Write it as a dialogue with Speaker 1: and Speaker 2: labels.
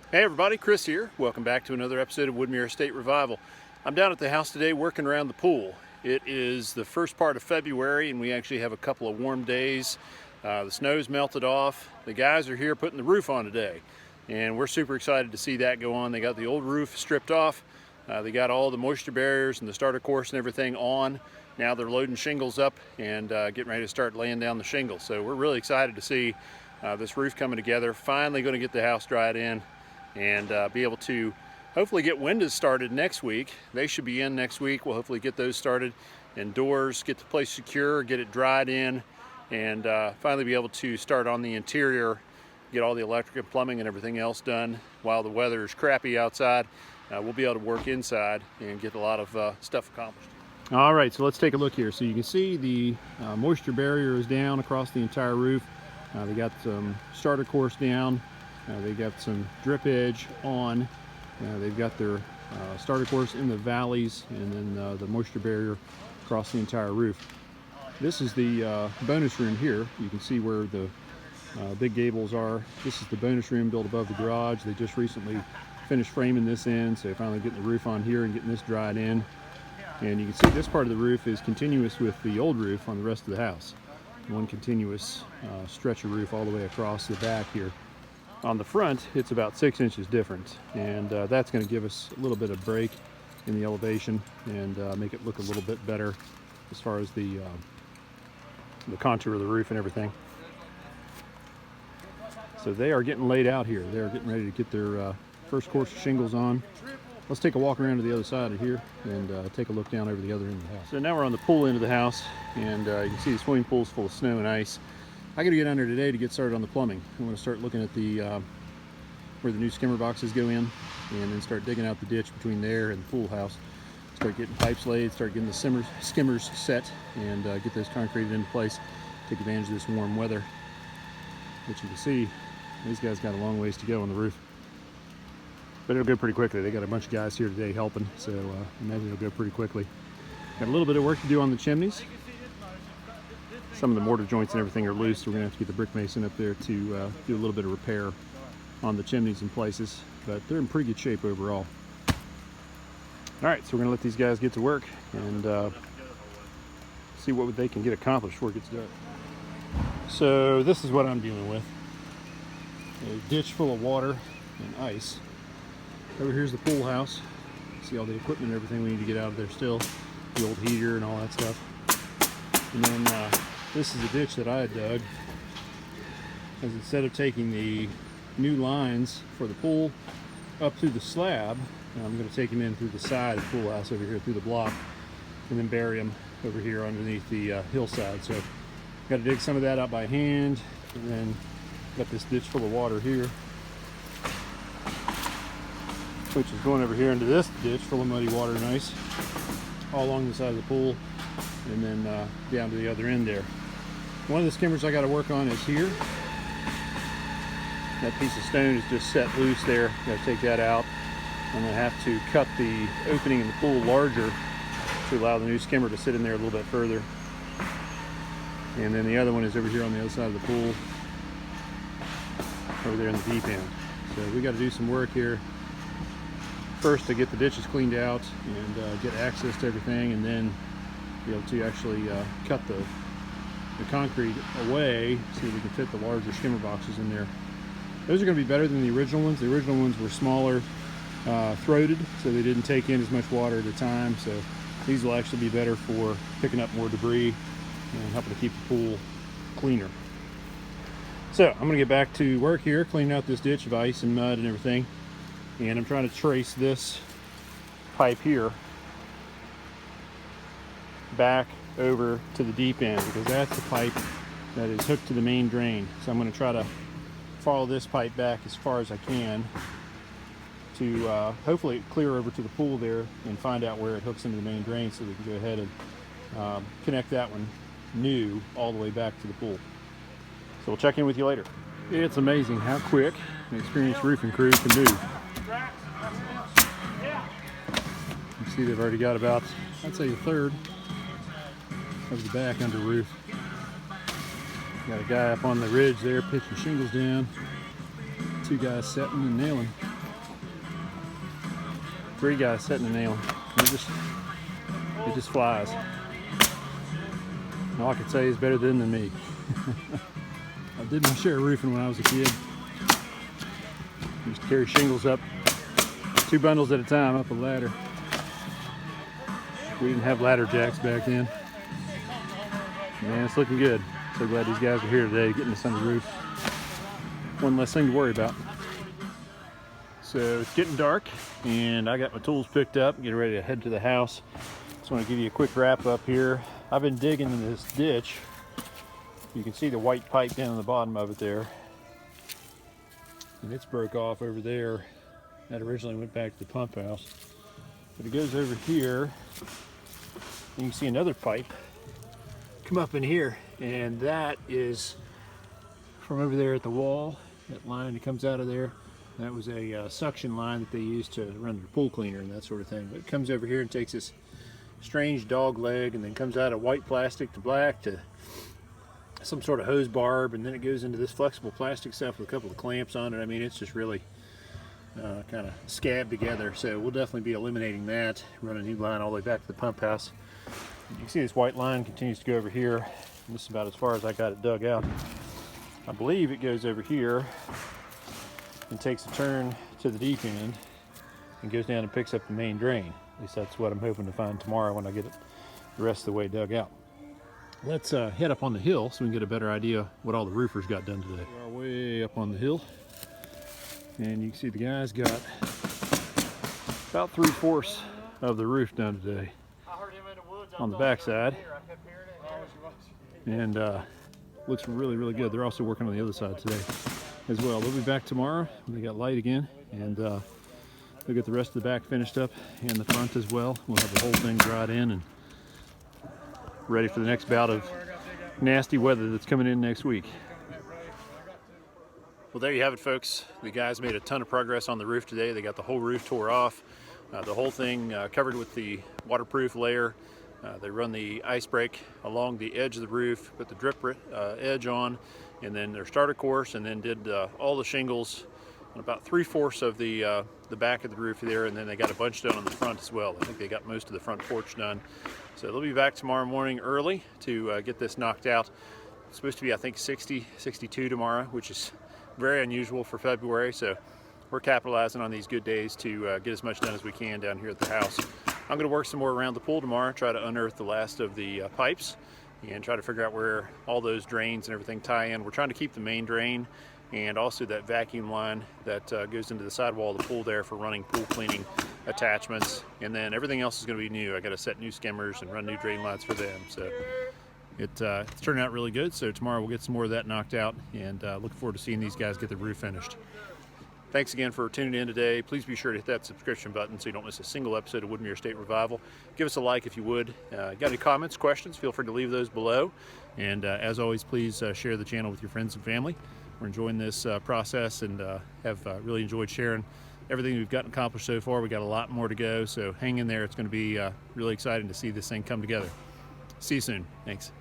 Speaker 1: Hey everybody, Chris here. Welcome back to another episode of Woodmere Estate Revival. I'm down at the house today working around the pool. It is the first part of February and we actually have a couple of warm days. The snow's melted off. The guys are here putting the roof on today and we're super excited to see that go on. They got the old roof stripped off. They got all the moisture barriers and the starter course and everything on. Now they're loading shingles up and getting ready to start laying down the shingles. So we're really excited to see this roof coming together. Finally going to get the house dried in and be able to hopefully get windows started next week. They should be in next week. We'll hopefully get those started, and doors, get the place secure, get it dried in, and finally be able to start on the interior, get all the electric and plumbing and everything else done. While the weather is crappy outside, we'll be able to work inside and get a lot of stuff accomplished. All right, so let's take a look here. So you can see the moisture barrier is down across the entire roof. They got some starter course down. They got some drip edge on. They've got their starter course in the valleys, and then the moisture barrier across the entire roof. This is the bonus room here. You can see where the big gables are. This is the bonus room built above the garage. They just recently finished framing this in, so finally getting the roof on here and getting this dried in. And you can see this part of the roof is continuous with the old roof on the rest of the house. One continuous stretch of roof all the way across the back here. On the front, it's about 6 inches different, and that's going to give us a little bit of break in the elevation and make it look a little bit better as far as the contour of the roof and everything. So they are getting laid out here. They're getting ready to get their first course of shingles on. Let's take a walk around to the other side of here and take a look down over the other end of the house. So now we're on the pool end of the house, and you can see the swimming pool's full of snow and ice. I got to get under today to get started on the plumbing. I want to start looking at the where the new skimmer boxes go in, and then start digging out the ditch between there and the pool house. Start getting pipes laid, start getting the skimmers set, and get those concreted into place. Take advantage of this warm weather. But you can see these guys got a long ways to go on the roof. But it'll go pretty quickly. They got a bunch of guys here today helping, so I imagine it'll go pretty quickly. Got a little bit of work to do on the chimneys. Some of the mortar joints and everything are loose, so we're going to have to get the brick mason up there to do a little bit of repair on the chimneys in places, but they're in pretty good shape overall. All right, so we're going to let these guys get to work and see what they can get accomplished before it gets dark. So this is what I'm dealing with. A ditch full of water and ice. Over here's the pool house. See all the equipment and everything we need to get out of there still. The old heater and all that stuff. And then this is a ditch that I had dug, because instead of taking the new lines for the pool up through the slab, I'm going to take them in through the side of the pool house over here through the block, and then bury them over here underneath the hillside. So got to dig some of that out by hand, and then got this ditch full of water here, which is going over here into this ditch full of muddy water and ice, all along the side of the pool, and then down to the other end there. One of the skimmers I got to work on is here. That piece of stone is just set loose there. Got to take that out. I'm going to have to cut the opening in the pool larger to allow the new skimmer to sit in there a little bit further. And then the other one is over here on the other side of the pool, over there in the deep end. So we got to do some work here first to get the ditches cleaned out and get access to everything, and then be able to actually cut the concrete away so we can fit the larger skimmer boxes in there. Those are going to be better than the original ones. The original ones were smaller throated, so they didn't take in as much water at a time. So these will actually be better for picking up more debris and helping to keep the pool cleaner. So I'm going to get back to work here, cleaning out this ditch of ice and mud and everything. And I'm trying to trace this pipe here back over to the deep end, because that's the pipe that is hooked to the main drain. So I'm going to try to follow this pipe back as far as I can to hopefully clear over to the pool there and find out where it hooks into the main drain, so we can go ahead and connect that one new all the way back to the pool. So we'll check in with you later. It's amazing how quick an experienced roofing crew can move. You see they've already got about, I'd say, a third of the back under roof. Got a guy up on the ridge there pitching shingles down. Two guys setting and nailing. 3 guys setting the nail. It just flies. All I can say is better than me. I did my share of roofing when I was a kid. Used to carry shingles up 2 bundles at a time up a ladder. We didn't have ladder jacks back then. Man, it's looking good. So glad these guys are here today getting this on the roof. One less thing to worry about. So it's getting dark and I got my tools picked up, getting ready to head to the house. Just want to give you a quick wrap up here. I've been digging in this ditch. You can see the white pipe down in the bottom of it there. And it's broke off over there. That originally went back to the pump house. But it goes over here. You can see another pipe come up in here. And that is from over there at the wall. That line that comes out of there. That was a suction line that they used to run their pool cleaner and that sort of thing. But it comes over here and takes this strange dog leg and then comes out of white plastic to black to some sort of hose barb, and then it goes into this flexible plastic stuff with a couple of clamps on it. I mean, it's just really kind of scabbed together. So we'll definitely be eliminating that, run a new line all the way back to the pump house. You can see this white line continues to go over here. And this is about as far as I got it dug out. I believe it goes over here and takes a turn to the deep end and goes down and picks up the main drain. At least that's what I'm hoping to find tomorrow when I get it the rest of the way dug out. Let's head up on the hill so we can get a better idea what all the roofers got done today. We are way up on the hill, and you can see the guys got about 3/4 of the roof done today on the back side, and looks really good. They're also working on the other side today as well. They'll be back tomorrow when they got light again, and they'll get the rest of the back finished up and the front as well. We'll have the whole thing dried in and ready for the next bout of nasty weather that's coming in next week. Well, there you have it, folks. The guys made a ton of progress on the roof today. They got the whole roof tore off, the whole thing covered with the waterproof layer. They run the ice break along the edge of the roof, put the drip edge on, and then their starter course, and then did all the shingles on about 3/4 of the back of the roof there, and then they got a bunch done on the front as well. I think they got most of the front porch done. So they'll be back tomorrow morning early to get this knocked out. It's supposed to be, I think, 60, 62 tomorrow, which is very unusual for February. So we're capitalizing on these good days to get as much done as we can down here at the house. I'm going to work some more around the pool tomorrow, try to unearth the last of the pipes and try to figure out where all those drains and everything tie in. We're trying to keep the main drain and also that vacuum line that goes into the sidewall of the pool there for running pool cleaning attachments, and then everything else is going to be new. I got to set new skimmers and run new drain lines for them. So it's turned out really good. So tomorrow we'll get some more of that knocked out, and look forward to seeing these guys get the roof finished. Thanks again for tuning in today. Please be sure to hit that subscription button so you don't miss a single episode of Woodmere State Revival. Give us a like if you would. Got any comments, questions, feel free to leave those below. And as always, please share the channel with your friends and family. We're enjoying this process and have really enjoyed sharing everything we've gotten accomplished so far. We got a lot more to go, so hang in there. It's going to be really exciting to see this thing come together. See you soon. Thanks.